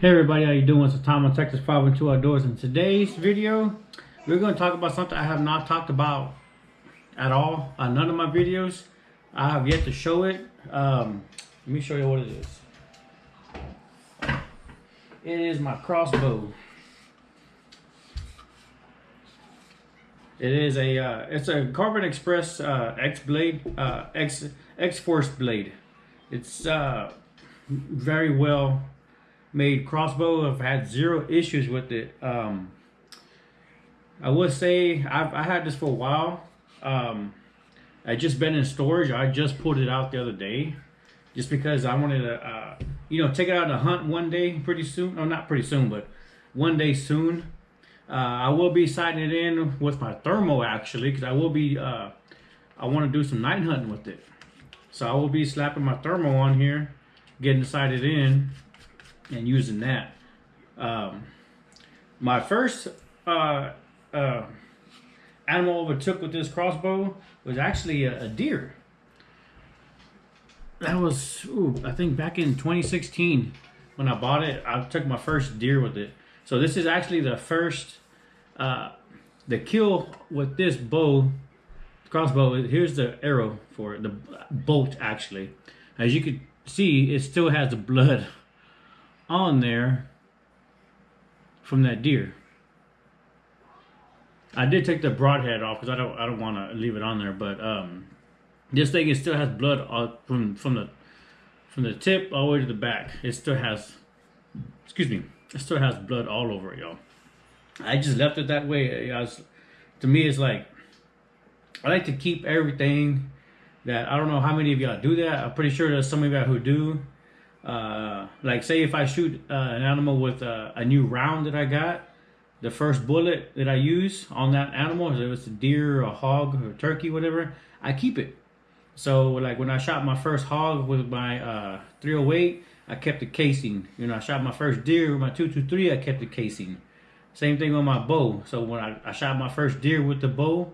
Hey everybody, how you doing? It's Tom on Texas 512 Outdoors. In today's video, we're going to talk about something I have not talked about at all on none of my videos. I have yet to show it. Let me show you what it is. It is my crossbow. It is it's a Carbon Express Xblade, X-Force blade. It's very well made crossbow. I've had zero issues with it. I would say I had this for a while. I just been in storage. I just pulled it out the other day, just because I wanted to, take it out to hunt one day pretty soon. Oh, not pretty soon, but one day soon. I will be sighting it in with my thermal actually, because I will be. I want to do some night hunting with it, so I will be slapping my thermal on here, getting sighted in, and using that. My first animal overtook with this crossbow was actually a deer. That was, I think back in 2016 when I bought it. I took my first deer with it. So this is actually the first, the kill with this crossbow. Here's the arrow for it, the bolt actually. As you can see, it still has the blood on there from that deer. I did take the broadhead off because I don't want to leave it on there, but this thing, it still has blood from the tip all the way to the back. It still has, it still has blood all over it, y'all. I just left it that way. To me, it's like, I like to keep everything that, I don't know how many of y'all do that. I'm pretty sure there's some of y'all who do. Like say if I shoot an animal with a new round that I got, the first bullet that I use on that animal, if it's a deer or a hog or a turkey, whatever, I keep it. So like when I shot my first hog with my 308, I kept the casing. I shot my first deer with my 223, I kept the casing. Same thing on my bow. So when I shot my first deer with the bow,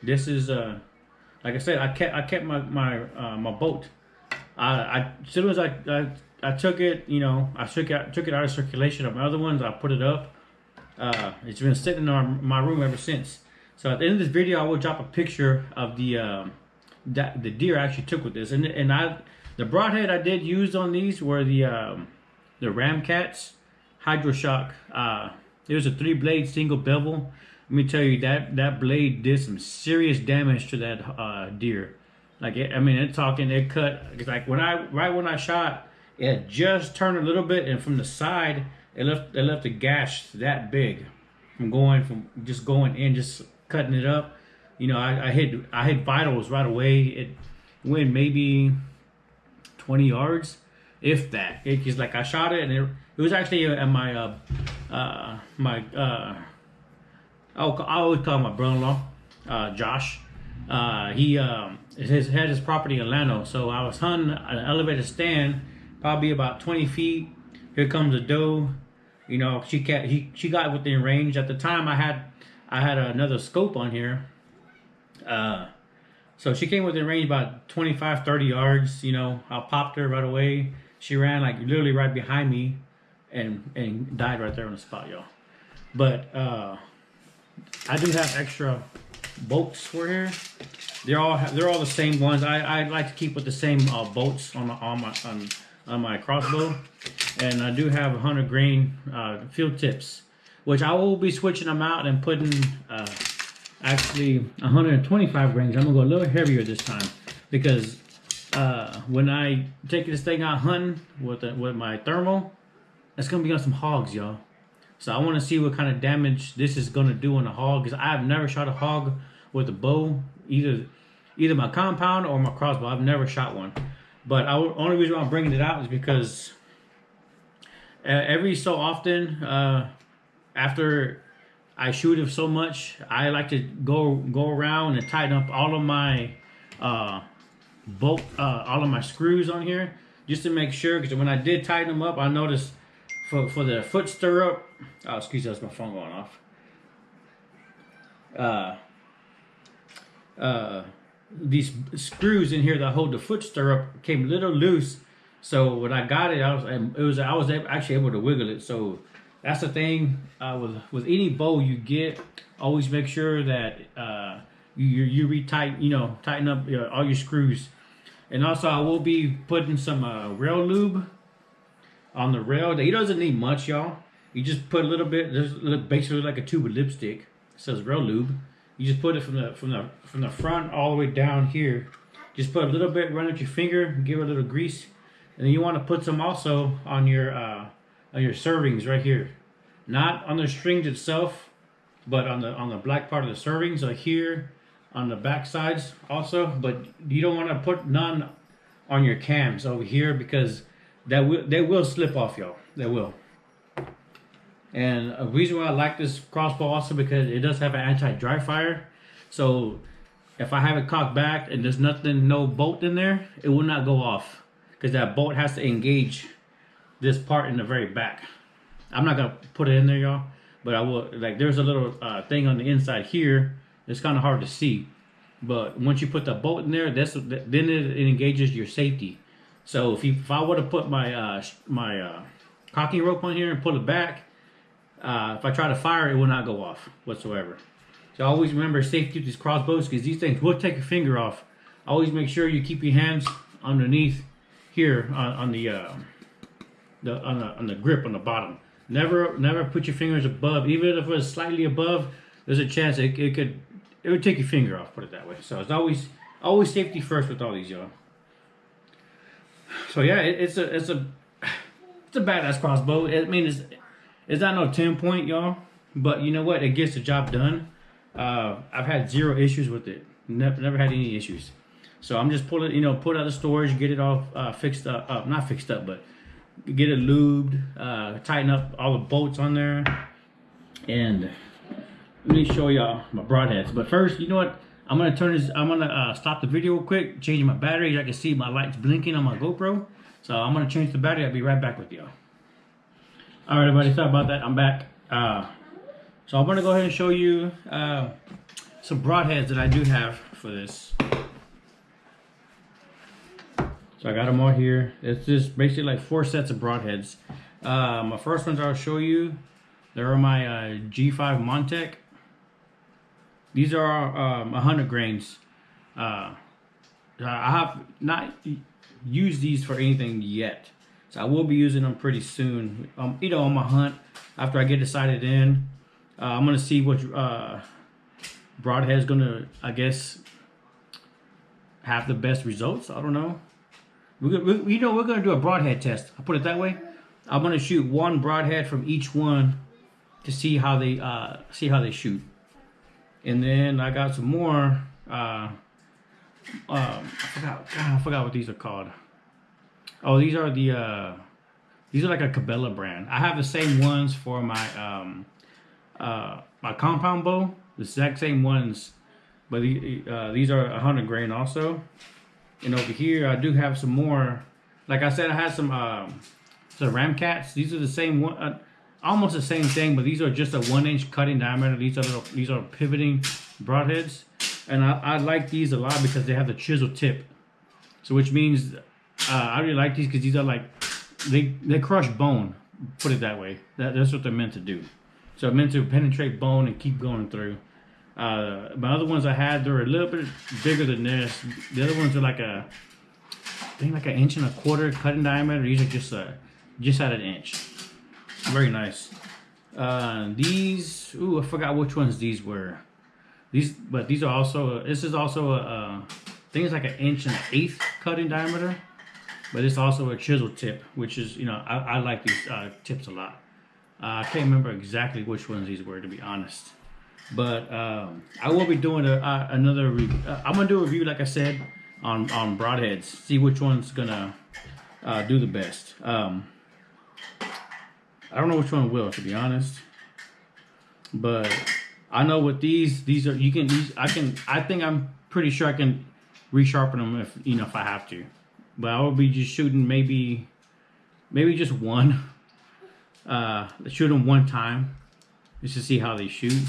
this is like I said, I kept my bolt. As soon as I took it, I took it out of circulation. Of my other ones, I put it up. It's been sitting in my room ever since. So at the end of this video, I will drop a picture of the deer I actually took with this. And the broadhead I did use on these were the Ramcats HydroShock. It was a 3-blade single bevel. Let me tell you, that blade did some serious damage to that deer. Like it cut. It's like right when I shot, it had just turned a little bit, and from the side, it left a gash that big from just going in, just cutting it up. I hit vitals right away. It went maybe 20 yards, if that. It's like I shot it, and it was actually at my I always call my brother-in-law, Josh. He had his property in Lano, so I was hunting an elevated stand, probably about 20 feet. Here comes a doe. She got within range. At the time, I had another scope on here. So she came within range about 25, 30 yards. I popped her right away. She ran like literally right behind me, and died right there on the spot, y'all. But I do have extra bolts for here. They're all the same ones. I like to keep with the same bolts on my crossbow, and I do have 100 grain field tips, which I will be switching them out and putting actually 125 grains. I'm gonna go a little heavier this time, because when I take this thing out hunting with my thermal, it's gonna be on some hogs, y'all. So I want to see what kind of damage this is gonna do on a hog, because I've never shot a hog with a bow, either my compound or my crossbow. I've never shot one. But only reason why I'm bringing it out is because every so often, after I shoot it so much, I like to go around and tighten up all of my all of my screws on here, just to make sure. Because when I did tighten them up, I noticed for the foot stirrup. Oh, excuse me, that's my phone going off. These screws in here that hold the foot stirrup came a little loose, So when I got it, I was actually able to wiggle it. So that's the thing with any bow you get. Always make sure that you tighten up all your screws. And also I will be putting some rail lube on the rail. It doesn't need much, y'all. You just put a little bit. There's basically like a tube of lipstick. It says rail lube. You just put it from the front all the way down here. Just put a little bit, run up your finger, give it a little grease, and then you want to put some also on your servings right here, not on the strings itself, but on the black part of the servings, like here on the back sides also. But you don't want to put none on your cams over here because they will slip off, y'all. They will. And a reason why I like this crossbow also because it does have an anti-dry fire. So if I have it cocked back and there's no bolt in there, it will not go off because that bolt has to engage this part in the very back. I'm not gonna put it in there, y'all, but I will. Like there's a little thing on the inside here. It's kind of hard to see, but once you put the bolt in there, then it engages your safety. So if I were to put my cocking rope on here and pull it back, if I try to fire, it will not go off whatsoever. So always remember safety with these crossbows because these things will take your finger off. Always make sure you keep your hands underneath here on the grip on the bottom. Never put your fingers above. Even if it's slightly above, there's a chance it would take your finger off. Put it that way. So it's always safety first with all these, y'all. So yeah, it's a badass crossbow. I mean, it's not no 10-point, y'all, but you know what? It gets the job done. I've had zero issues with it. Never had any issues. So I'm just pull it out of storage, get it all fixed up. Not fixed up, but get it lubed, tighten up all the bolts on there. And let me show y'all my broadheads. But first, you know what? I'm gonna stop the video real quick, change my battery. I can see my lights blinking on my GoPro. So I'm gonna change the battery. I'll be right back with y'all. All right, everybody, sorry about that. I'm back. So I'm gonna go ahead and show you some broadheads that I do have for this. So I got them all here. It's just basically like 4 sets of broadheads. My first ones I'll show you, they're my G5 Montec. These are 100 grains. I have not used these for anything yet. So I will be using them pretty soon. On my hunt, after I get decided in, I'm gonna see which broadhead is gonna, I guess, have the best results. I don't know. We're gonna do a broadhead test. I'll put it that way. I'm gonna shoot one broadhead from each one to see how they shoot. And then I got some more. I forgot what these are called. Oh, these are like a Cabela brand. I have the same ones for my my compound bow, the exact same ones, but these are 100 grain also. And over here, I do have some more. Like I said, I had some ram cats. These are the same one, almost the same thing, but these are just a 1-inch cutting diameter. These are pivoting broadheads, and I like these a lot because they have the chisel tip. So which means I really like these because these are like they crush bone. Put it that way. That's what they're meant to do. So meant to penetrate bone and keep going through. My other ones I had, they're a little bit bigger than this. The other ones are like I think like 1.25 inch cutting diameter. These are just at 1 inch. Very nice. These, I forgot which ones these were. These are also. This is also I think it's like 1.1 inch cutting diameter, but it's also a chisel tip, which is I like these tips a lot. I can't remember exactly which ones these were, to be honest. But I will be doing another review. I'm gonna do a review, like I said, on broadheads. See which one's gonna do the best. I don't know which one will, to be honest. But I know with these are I think I'm pretty sure I can resharpen them if I have to. But I will be just shooting maybe just one. Shoot them one time just to see how they shoot.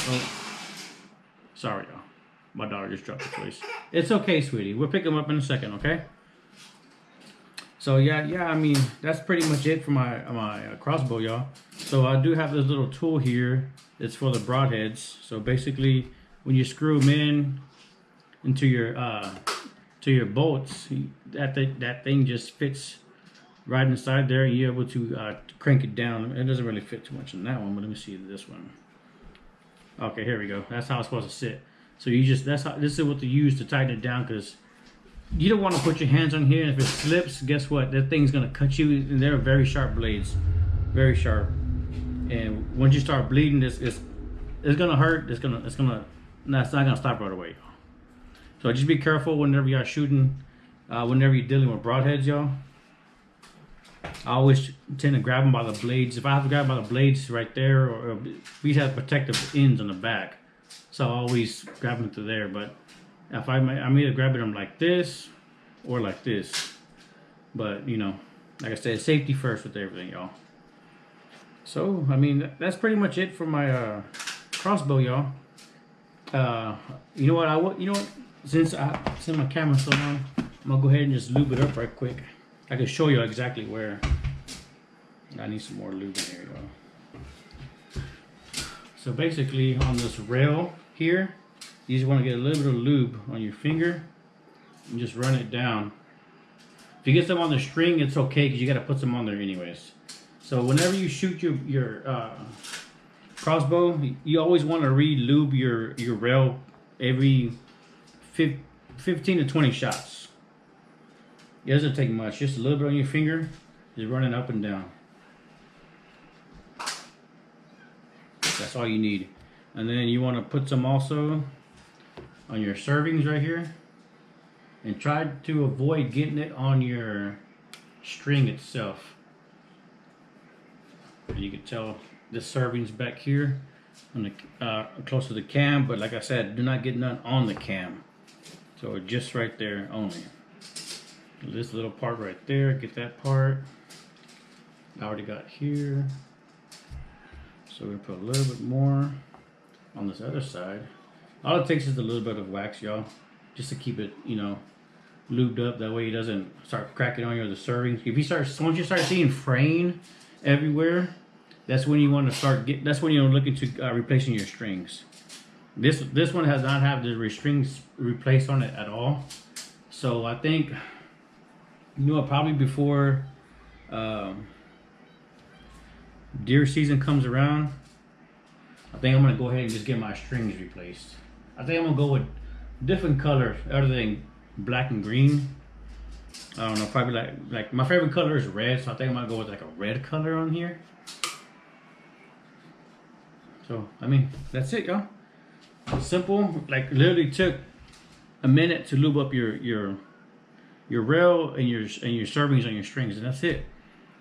Oh, sorry, y'all. My daughter just dropped the place. It's okay, sweetie. We'll pick them up in a second, okay? So yeah, I mean, that's pretty much it for my crossbow, y'all. So I do have this little tool here. It's for the broadheads. So basically, when you screw them into your bolts, that thing just fits right inside there. You're able to crank it down. It doesn't really fit too much in that one, but let me see this one. Okay, here we go. That's how it's supposed to sit. So you just, this is what to use to tighten it down, because you don't want to put your hands on here, and if it slips, guess what? That thing's gonna cut you. And they're very sharp blades, very sharp. And once you start bleeding, it's gonna hurt. It's not gonna stop right away. So just be careful whenever you're shooting, whenever you're dealing with broadheads, y'all. I always tend to grab them by the blades. If I have to grab by the blades right there, or we have protective ends on the back, so I always grab them through there. But if I'm either grabbing them like this or like this. But you know, like I said, safety first with everything, y'all. So I mean, that's pretty much it for my crossbow, y'all. You know what? Since my camera's so long, I'm gonna go ahead and just lube it up right quick. I can show you exactly where. I need some more lube in here, y'all. So basically, on this rail here, you just want to get a little bit of lube on your finger and just run it down. If you get some on the string, it's okay, because you got to put some on there anyways. So whenever you shoot your crossbow, you always want to re-lube your rail every 15 to 20 shots. It doesn't take much, just a little bit on your finger, just running up and down. That's all you need. And then you want to put some also on your servings right here, and try to avoid getting it on your string itself. You can tell the servings back here on the close to the cam, but like I said, do not get none on the cam. So just right there only. This little part right there, get that part. I already got here. So we're gonna put a little bit more on this other side. All it takes is a little bit of wax, y'all, just to keep it, you know, lubed up. That way it doesn't start cracking on you with the servings. Once you start seeing fraying everywhere, that's when you want to start that's when you're looking to replacing your strings. This one has not have the strings replaced on it at all. So I think, you know, probably before deer season comes around, I think I'm gonna go ahead and just get my strings replaced. I think I'm gonna go with different colors other than black and green. I don't know, probably like my favorite color is red, so I think I'm gonna go with like a red color on here. So I mean, that's it, y'all. Simple. Like literally took a minute to lube up your rail and your servings on your strings, and that's it.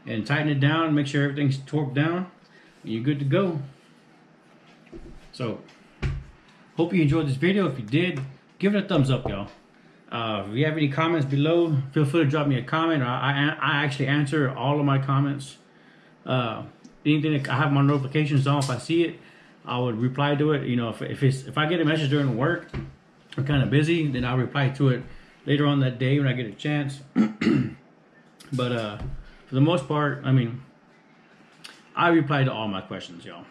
And tighten it down, make sure everything's torqued down, and you're good to go. So hope you enjoyed this video. If you did, give it a thumbs up, y'all. If you have any comments below, feel free to drop me a comment. I actually answer all of my comments. Anything that I have my notifications on, if I see it, I would reply to it. You know, if I get a message during work, I'm kind of busy, then I'll reply to it later on that day when I get a chance. But for the most part, I mean, I reply to all my questions, y'all.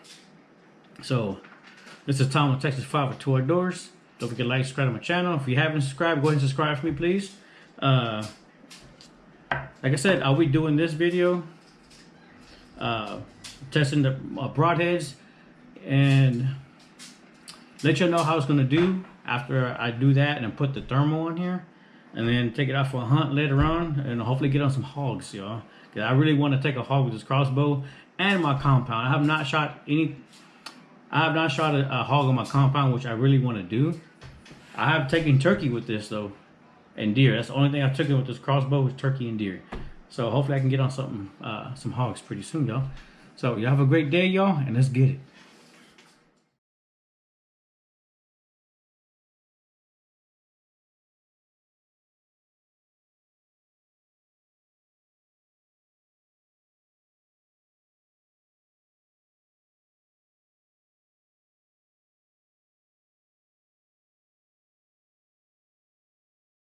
So this is Tom with Texas 5 with 2 Outdoors. Don't forget to like, subscribe to my channel. If you haven't subscribed, go ahead and subscribe for me, please. Like I said, I'll be doing this video, testing the broadheads, and let you know how it's gonna do after I do that and put the thermal on here, and then take it out for a hunt later on, and hopefully get on some hogs, y'all. Cause I really want to take a hog with this crossbow and my compound. I have not shot a hog on my compound, which I really want to do. I have taken turkey with this though, and deer. That's the only thing I've taken with this crossbow is turkey and deer. So hopefully I can get on some hogs pretty soon, y'all. So y'all have a great day, y'all, and let's get it.